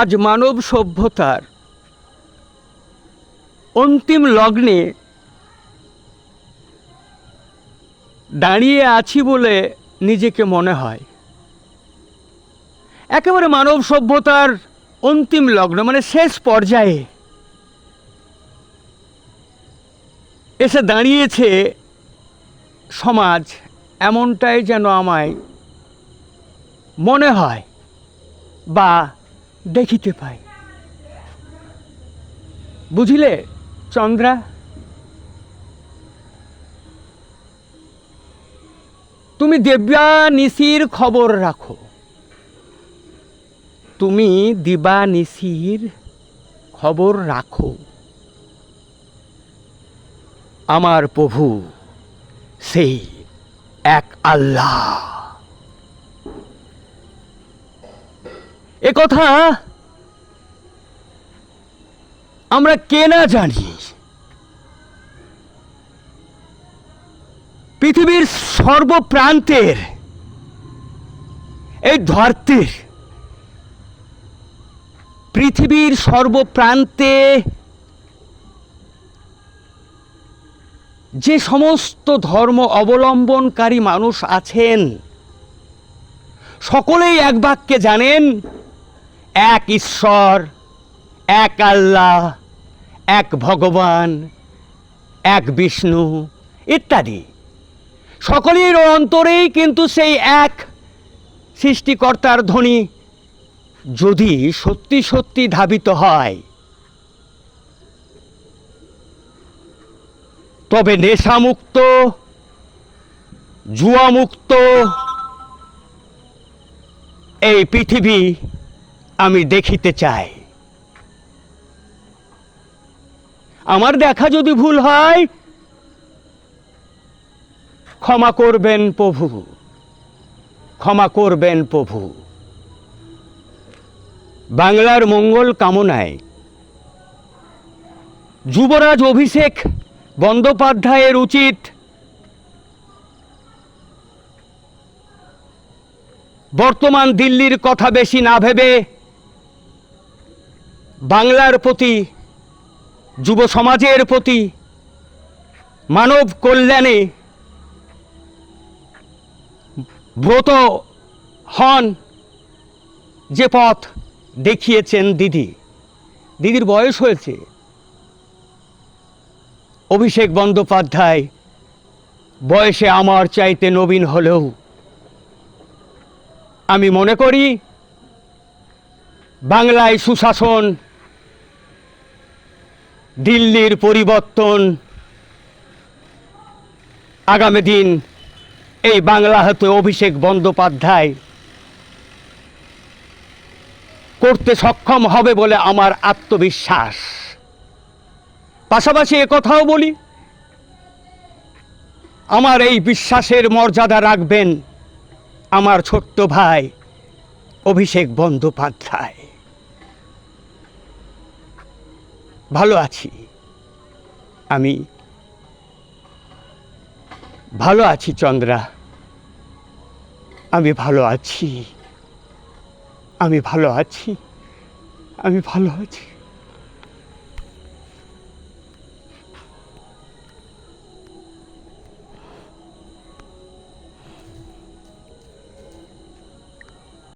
আজ মানব সভ্যতার অন্তিম লগ্নে দাঁড়িয়ে আছি বলে নিজেকে মনে হয়। একেবারে মানব সভ্যতার অন্তিম লগ্ন মানে শেষ পর্যায়ে এসে দাঁড়িয়েছে সমাজ, এমনটাই যেন আমায় মনে হয় বা দেখিতে পাই। বুঝিলে চন্দ্রা, তুমি দিবানিশির খবর রাখো, তুমি দিবানিশির খবর রাখো। আমার প্রভু সেই এক আল্লাহ। এ কথা আমরা কে না জানি। পৃথিবীর সর্বপ্রান্তের এই ধরতির, পৃথিবীর সর্বপ্রান্তে যে সমস্ত ধর্ম অবলম্বনকারী মানুষ আছেন, সকলেই এক বাক্যে জানেন এক ঈশ্বর, এক আল্লাহ, এক ভগবান, এক বিষ্ণু ইত্যাদি। সকলের অন্তরেই কিন্তু সেই এক সৃষ্টিকর্তার ধ্বনি যদি সত্যি সত্যি ধাবিত হয়, তবে নেশামুক্ত, জুয়ামুক্ত এই পৃথিবী আমি দেখিতে চাই। আমার দেখা যদি ভুল হয় ক্ষমা করবেন প্রভু, ক্ষমা করবেন প্রভু। বাংলার মঙ্গল কামনায় যুবরাজ অভিষেক বন্দ্যোপাধ্যায়ের উচিত বর্তমান দিল্লির কথা বেশি না ভেবে বাংলার প্রতি, যুব সমাজের প্রতি, মানব কল্যাণে ব্রত হন। যে পথ দেখিয়েছেন দিদির বয়স হয়েছে, অভিষেক বন্দ্যোপাধ্যায় বয়সে আমার চাইতে নবীন হলেও আমি মনে করি বাংলায় সুশাসন, দিল্লির পরিবর্তন আগামী দিন এই বাংলা হাতে অভিষেক বন্দ্যোপাধ্যায় করতে সক্ষম হবে বলে আমার আত্মবিশ্বাস। পাশাপাশি একথাও বলি, আমার এই বিশ্বাসের মর্যাদা রাখবেন আমার ছোট্ট ভাই অভিষেক বন্দ্যোপাধ্যায়। ভালো আছি, আমি ভালো আছি চন্দ্রা, আমি ভালো আছি, আমি ভালো আছি, আমি ভালো আছি।